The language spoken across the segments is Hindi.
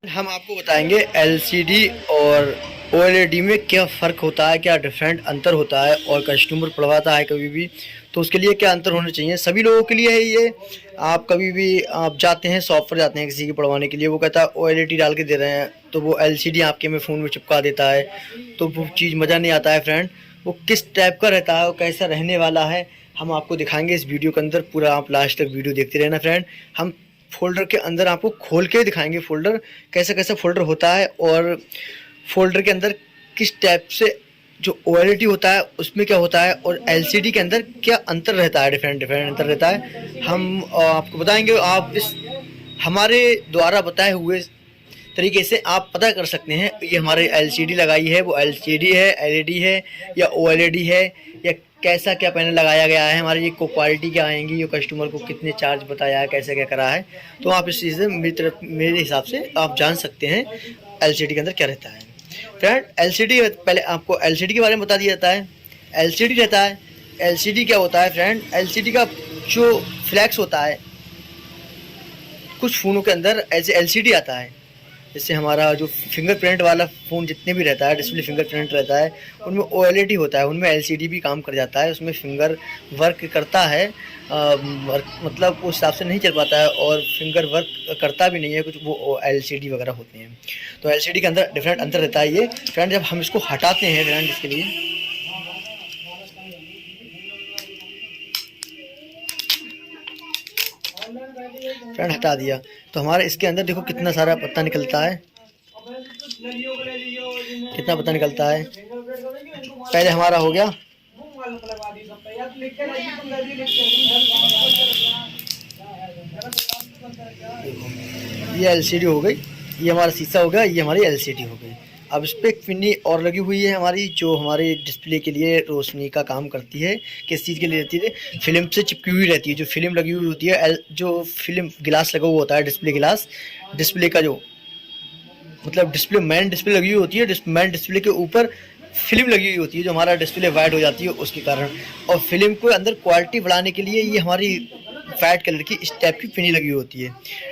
हम आपको बताएंगे एलसीडी और ओएलईडी में क्या फ़र्क होता है, क्या डिफरेंट अंतर होता है, और कस्टमर पढ़वाता है कभी भी तो उसके लिए क्या अंतर होने चाहिए। सभी लोगों के लिए है ये। आप कभी भी आप जाते हैं शॉप पर, जाते हैं किसी की पढ़वाने के लिए, वो कहता है ओएलईडी डाल के दे रहे हैं, तो वो एलसीडी आपके में फ़ोन में चिपका देता है, तो वो चीज़ मज़ा नहीं आता है फ्रेंड। वो किस टाइप का रहता है, वो कैसा रहने वाला है, हम आपको दिखाएंगे इस वीडियो के अंदर। पूरा आप लास्ट तक वीडियो देखते रहना फ्रेंड। हम फ़ोल्डर के अंदर आपको खोल के दिखाएंगे फ़ोल्डर कैसा कैसा फ़ोल्डर होता है, और फ़ोल्डर के अंदर किस टाइप से जो ओएलईडी होता है उसमें क्या होता है, और एलसीडी के अंदर क्या अंतर रहता है, डिफरेंट डिफरेंट अंतर रहता है। हम आपको बताएंगे। आप इस हमारे द्वारा बताए हुए तरीके से आप पता कर सकते हैं ये हमारे एलसीडी लगाई है, वो एलसीडी है, एलईडी है या ओएलईडी है, या कैसा क्या पैनल लगाया गया है, हमारी ये को क्वालिटी क्या आएंगी, ये कस्टमर को कितने चार्ज बताया है, कैसे क्या करा है। तो आप इस चीज़ से मेरे हिसाब से आप जान सकते हैं एलसीडी के अंदर क्या रहता है फ्रेंड। एलसीडी पहले आपको एलसीडी के बारे में बता दिया जाता है। एलसीडी रहता है, एलसीडी क्या होता है फ्रेंड, एलसीडी का जो फ्लैक्स होता है, कुछ फ़ोनों के अंदर ऐसे एलसीडी आता है, जैसे हमारा जो फिंगरप्रिंट वाला फ़ोन जितने भी रहता है, डिस्प्ले फिंगरप्रिंट रहता है, उनमें ओएलईडी होता है, उनमें एलसीडी भी काम कर जाता है, उसमें फिंगर वर्क करता है। मतलब उस हिसाब से नहीं चल पाता है, और फिंगर वर्क करता भी नहीं है कुछ, वो एलसीडी वगैरह होते हैं। तो एलसीडी के अंदर डिफरेंट अंतर रहता है ये फ्रेंड। जब हम इसको हटाते हैं फ्रेंड, इसके लिए फ्रेंड हटा दिया तो हमारे इसके अंदर देखो कितना सारा पत्ता निकलता है, कितना पत्ता निकलता है। पहले हमारा हो गया, ये एलसीडी हो गई, ये हमारा शीशा हो गया, ये हमारी एलसीडी हो गई। अब इस पर एक पिन्नी और लगी हुई है हमारी, जो हमारे डिस्प्ले के लिए रोशनी का काम करती है। किस चीज़ के लिए रहती है, फिल्म से चिपकी हुई रहती है, जो फिल्म लगी हुई होती है, जो फिल्म गिलास लगा हुआ होता है, डिस्प्ले गिलास, डिस्प्ले का जो मतलब डिस्प्ले मेन डिस्प्ले लगी हुई होती है, मेन डिस्प्ले के ऊपर फिल्म लगी हुई होती है, जो हमारा डिस्प्ले वाइट हो जाती है उसके कारण। और फिल्म को अंदर क्वालिटी बढ़ाने के लिए ये हमारी वाइट कलर की इस टाइप की पिनी लगी हुई होती है,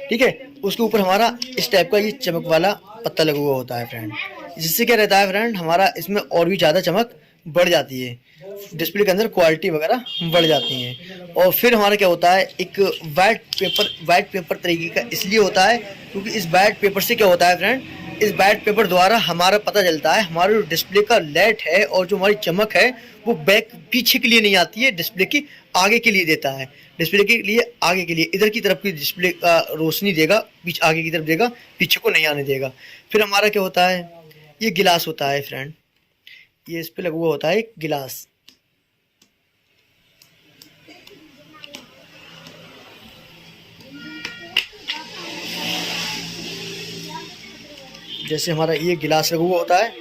ठीक है। उसके ऊपर हमारा इस टाइप का ये चमक वाला पत्ता लगा हुआ होता है फ्रेंड। जिससे क्या रहता है फ्रेंड, हमारा इसमें और भी ज़्यादा चमक बढ़ जाती है, डिस्प्ले के अंदर क्वालिटी वगैरह बढ़ जाती है। और फिर हमारा क्या होता है, एक वाइट पेपर तरीके का इसलिए होता है क्योंकि इस वाइट पेपर से क्या होता है फ्रेंड, इस वाइट पेपर द्वारा हमारा पता चलता है हमारे जो डिस्प्ले का लाइट है और जो हमारी चमक है वो बैक पीछे के लिए नहीं आती है, डिस्प्ले की आगे के लिए देता है। डिस्प्ले के लिए आगे के लिए इधर की तरफ की डिस्प्ले का रोशनी देगा, पीछे आगे की तरफ देगा, पीछे को नहीं आने देगा। फिर हमारा क्या होता है, ये गिलास होता है फ्रेंड, ये इस पे लगा हुआ होता है एक गिलास। जैसे हमारा ये गिलास लगा हुआ होता है,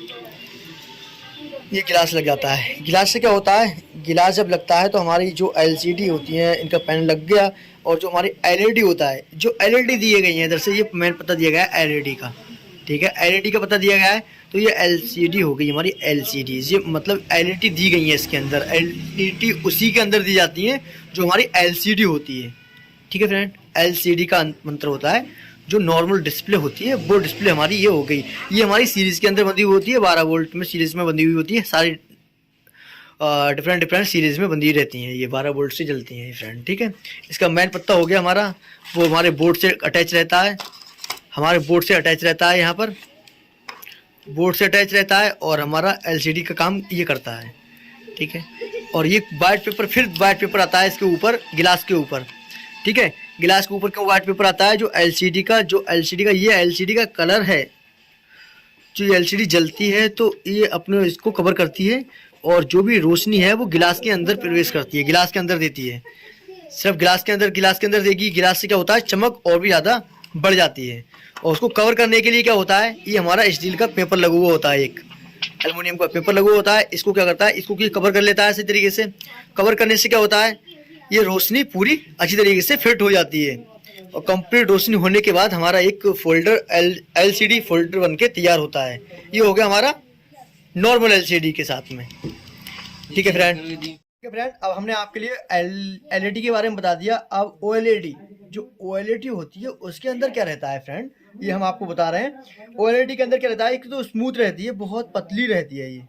ये गिलास लग जाता है। गिलास से क्या होता है, गिलास जब लगता है तो हमारी जो एलसीडी होती है इनका पैनल लग गया, और जो हमारी एलईडी होता है, जो एलईडी दिए गई है इधर से, ये मेन पता दिया गया है एलईडी का, ठीक है, एलईडी का पता दिया गया है। तो ये एलसीडी हो गई हमारी एलसीडी, ये मतलब एलईडी दी गई है इसके अंदर, एलईडी उसी के अंदर दी जाती है जो हमारी एलसीडी होती है, ठीक है फ्रेंड। एलसीडी का मंत्र होता है, जो नॉर्मल डिस्प्ले होती है वो डिस्प्ले हमारी ये हो गई। ये हमारी सीरीज़ के अंदर बंधी हुई होती है, 12 वोल्ट में सीरीज़ में बंधी हुई होती है, सारी डिफरेंट डिफरेंट सीरीज़ में बंधी रहती हैं, ये 12 वोल्ट से जलती हैं फ्रेंड, ठीक है। इसका मेन पत्ता हो गया हमारा, वो हमारे बोर्ड से अटैच रहता है, हमारे बोर्ड से अटैच रहता है, यहाँ पर बोर्ड से अटैच रहता है, और हमारा एलसीडी का काम ये करता है, ठीक है। और ये वाइट पेपर, फिर वाइट पेपर आता है इसके ऊपर, गिलास के ऊपर, ठीक है। गिलास के ऊपर क्यों वाइट पेपर आता है, जो एलसीडी का ये एलसीडी का कलर है, जो एलसीडी जलती है तो ये अपने इसको कवर करती है, और जो भी रोशनी है वो गिलास के अंदर प्रवेश करती है, गिलास के अंदर देती है, सिर्फ गिलास के अंदर देगी। गिलास से क्या होता है, चमक और भी ज़्यादा बढ़ जाती है। और उसको कवर करने के लिए क्या होता है, ये हमारा स्टील का पेपर लगा हुआ होता है, एक एल्युमिनियम का पेपर लगा हुआ होता है। इसको क्या करता है, इसको कवर कर लेता है इसी तरीके से। कवर करने से क्या होता है, ये रोशनी पूरी अच्छी तरीके से फिट हो जाती है, और कंप्लीट रोशनी होने के बाद हमारा एक फोल्डर एलसीडी फोल्डर बन के तैयार होता है। ये हो गया हमारा नॉर्मल एलसीडी के साथ में, ठीक है फ्रेंड। ठीक है फ्रेंड, अब हमने आपके लिए एलईडी के बारे में बता दिया। अब ओएलईडी, जो ओएलईडी होती है उसके अंदर क्या रहता है फ्रेंड, ये हम आपको बता रहे हैं। OLED के अंदर क्या रहता है, एक तो स्मूथ रहती है, बहुत पतली रहती है ये,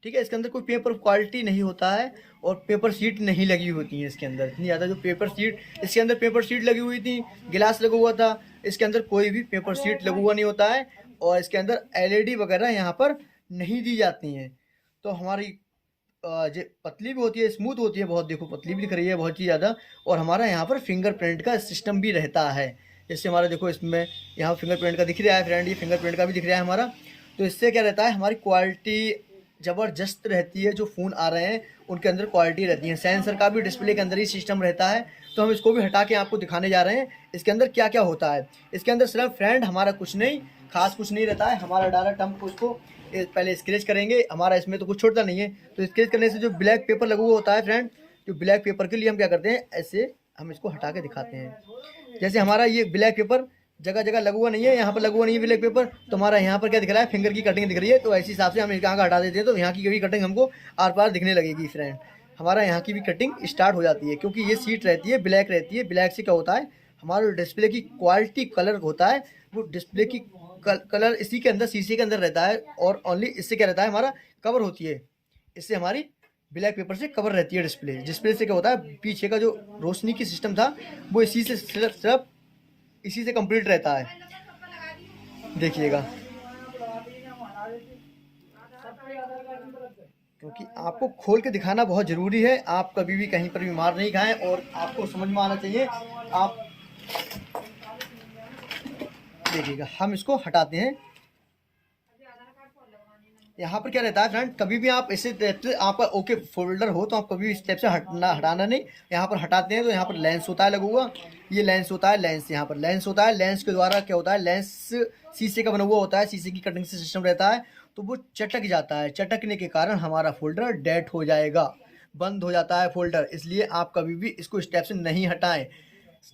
ठीक है। इसके अंदर कोई पेपर क्वालिटी नहीं होता है और पेपर शीट नहीं लगी होती है इसके अंदर। इतनी ज़्यादा जो पेपर शीट, इसके अंदर पेपर शीट लगी हुई थी, गिलास लगा हुआ था, इसके अंदर कोई भी पेपर शीट लगा हुआ नहीं होता है और इसके अंदर LED वगैरह यहाँ पर नहीं दी जाती हैं। तो हमारी जो पतली भी होती है, स्मूथ होती है बहुत, देखो पतली भी दिख रही है बहुत ही ज़्यादा। और हमारा यहाँ पर फिंगरप्रिंट का सिस्टम भी रहता है। जैसे हमारा देखो इसमें यहाँ फिंगरप्रिंट का दिख रहा है फ्रेंड, ये फिंगरप्रिंट का भी दिख रहा है हमारा। तो इससे क्या रहता है, हमारी क्वालिटी ज़बरदस्त रहती है। जो फ़ोन आ रहे हैं उनके अंदर क्वालिटी रहती है। सेंसर का भी डिस्प्ले के अंदर ही सिस्टम रहता है। तो हम इसको भी हटा के आपको दिखाने जा रहे हैं इसके अंदर क्या क्या होता है। इसके अंदर सिर्फ फ्रेंड हमारा कुछ नहीं खास कुछ नहीं रहता है। हमारा डायरेक्ट हम उसको पहले स्क्रैच करेंगे, हमारा इसमें तो कुछ छोड़ता नहीं है। तो स्क्रैच करने से जो ब्लैक पेपर लगा हुआ होता है फ्रेंड, जो ब्लैक पेपर के लिए हम क्या करते हैं, ऐसे हम इसको हटा के दिखाते हैं। जैसे हमारा ये ब्लैक पेपर जगह जगह लगा हुआ नहीं है, यहाँ पर लगा हुआ नहीं है ब्लैक पेपर, तो हमारा यहाँ पर क्या दिख रहा है, फिंगर की कटिंग दिख रही है। तो ऐसे हिसाब से हम यहाँ का हटा देते हैं तो यहाँ की भी कटिंग हमको आर पार दिखने लगेगी फ्रेंड। हमारा यहाँ की भी कटिंग स्टार्ट हो जाती है क्योंकि ये सीट रहती है ब्लैक रहती है। ब्लैक से क्या होता है, हमारा डिस्प्ले की क्वालिटी कलर होता है, वो डिस्प्ले की कलर इसी के अंदर शीशे के अंदर रहता है। और ओनली इससे क्या रहता है, हमारा कवर होती है, इससे हमारी ब्लैक पेपर से कवर रहती है डिस्प्ले। डिस्प्ले से क्या होता है, पीछे का जो रोशनी की सिस्टम था वो इसी से सिर्फ इसी से कंप्लीट रहता है। देखिएगा, क्योंकि आपको खोल के दिखाना बहुत ज़रूरी है। आप कभी भी कहीं पर भी मार नहीं खाएं और आपको समझ में आना चाहिए। आप देखिएगा, हम इसको हटाते हैं। यहाँ पर क्या रहता है फ्रेंड, कभी भी आप ऐसे आपका ओके फोल्डर हो तो आप कभी भी इस टाइप से हटाना नहीं। यहाँ पर हटाते हैं तो यहाँ पर लेंस होता है लगा हुआ, ये लेंस होता है, लेंस यहाँ पर लेंस होता है। लेंस के द्वारा क्या होता है, लेंस शीशे का बना हुआ होता है, शीशे की कटिंग से सिस्टम रहता है, तो वो चटक जाता है। चटकने के कारण हमारा फोल्डर डेड हो जाएगा, बंद हो जाता है फोल्डर। इसलिए आप कभी भी इसको इस टाइप से नहीं हटाएं,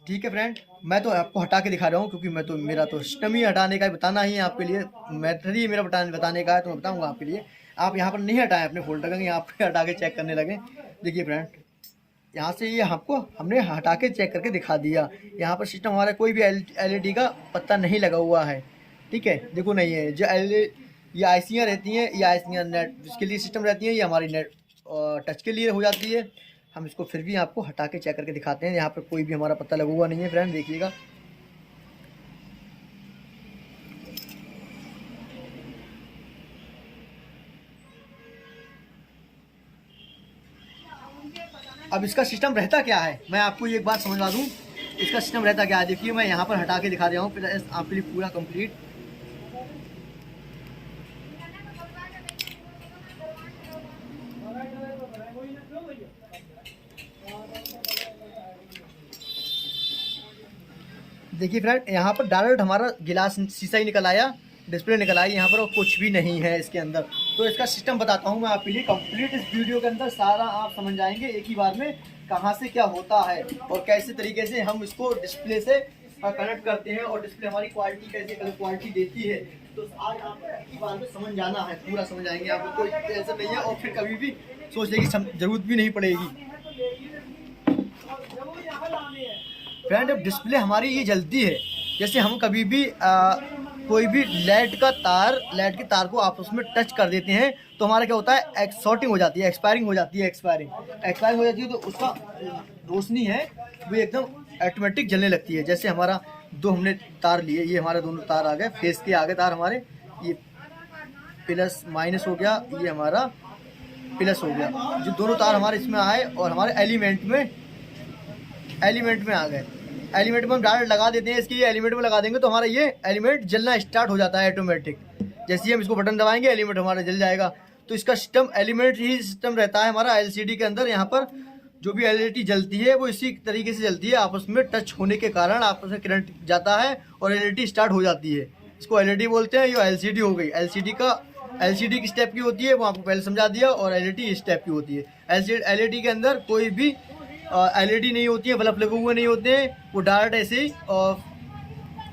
ठीक है फ्रेंड। मैं तो आपको हटा के दिखा रहा हूँ क्योंकि मेरा तो सिस्टम ही हटाने का बताना ही है आपके लिए, मेथड ही मेरा बताने का है, तो मैं बताऊँगा आपके लिए। आप यहाँ पर नहीं हटाएं अपने फोल्डर का, यहाँ पर हटा के चेक करने लगे। देखिए फ्रेंड, यहाँ से ये आपको हमने हटा के चेक करके दिखा दिया। यहाँ पर सिस्टम हमारा कोई भी LED का पत्ता नहीं लगा हुआ है, ठीक है। देखो नहीं है जो ये आईसियाँ रहती हैं, ये आईसियाँ नेट इसके लिए सिस्टम रहती हैं, ये हमारी नेट टच के लिए हो जाती है। हम इसको फिर भी आपको हटा के चेक करके दिखाते हैं। यहाँ पर कोई भी हमारा पत्ता लगा हुआ नहीं है फ्रेंड, देखिएगा। अब इसका सिस्टम रहता क्या है, मैं आपको एक बात समझवा दूँ। इसका सिस्टम रहता क्या है, देखिए मैं यहाँ पर हटा के दिखा रहा हूँ फिर आपके लिए पूरा कंप्लीट। देखिए फ्रेंड, यहाँ पर डायरेक्ट हमारा गिलास शीशा ही निकल आया, डिस्प्ले निकल आई यहाँ पर, और कुछ भी नहीं है इसके अंदर। तो इसका सिस्टम बताता हूँ मैं आपके लिए कंप्लीट। इस वीडियो के अंदर सारा आप समझ जाएंगे एक ही बार में, कहाँ से क्या होता है और कैसे तरीके से हम इसको डिस्प्ले से कनेक्ट करते हैं और डिस्प्ले हमारी क्वालिटी कैसे क्वालिटी देती है। तो आज आपको एक ही बार में समझ जाना है, पूरा समझ आएंगे, आपको कोई टेंशन नहीं है और फिर कभी भी सोचने की जरूरत भी नहीं पड़ेगी। फ्रेंड, अब डिस्प्ले हमारी ये जलती है, जैसे हम कभी भी कोई भी लाइट के तार को आपस में टच कर देते हैं तो हमारा क्या होता है, शॉर्टिंग हो जाती है, एक्सपायरिंग हो जाती है। एक्सपायरिंग हो जाती है तो उसका रोशनी है वो एकदम ऑटोमेटिक जलने लगती है। जैसे हमारा दो हमने तार लिए, ये हमारे दोनों तार आ गए, फेस के आगे तार हमारे, ये प्लस माइनस हो गया, ये हमारा प्लस हो गया। जो दोनों तार हमारे इसमें आए और हमारे एलिमेंट में आ गए। एलिमेंट में हम डायरेक्ट लगा देते हैं, इसके ये एलिमेंट में लगा देंगे तो हमारा ये एलिमेंट जलना स्टार्ट हो जाता है ऑटोमेटिक। जैसे ही हम इसको बटन दबाएंगे एलिमेंट हमारा जल जाएगा। तो इसका सिस्टम एलिमेंट ही सिस्टम रहता है हमारा LCD के अंदर। यहाँ पर जो भी LED जलती है वो इसी तरीके से जलती है, आपस में टच होने के कारण आपस में करंट जाता है और LED स्टार्ट हो जाती है। इसको LED बोलते हैं, ये LCD हो गई। LCD किस टाइप की होती है वो आपको पहले समझा दिया, और LED इस टाइप की होती है। LED के अंदर कोई भी LED नहीं होती है, बल्ब लगे हुए नहीं होते हैं, वो डायरेक्ट ऐसे ही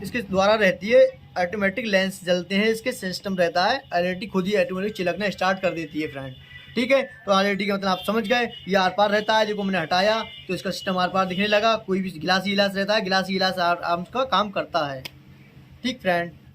इसके द्वारा रहती है। ऑटोमेटिक लेंस जलते हैं, इसके सिस्टम रहता है, LED खुद ही ऑटोमेटिक चिलकना स्टार्ट कर देती है फ्रेंड, ठीक है। तो LED का मतलब आप समझ गए, ये आर पार रहता है। जो मैंने हटाया तो इसका सिस्टम आर पार दिखने लगा। कोई भी गिलास रहता है, गिलास आपका काम करता है, ठीक फ्रेंड।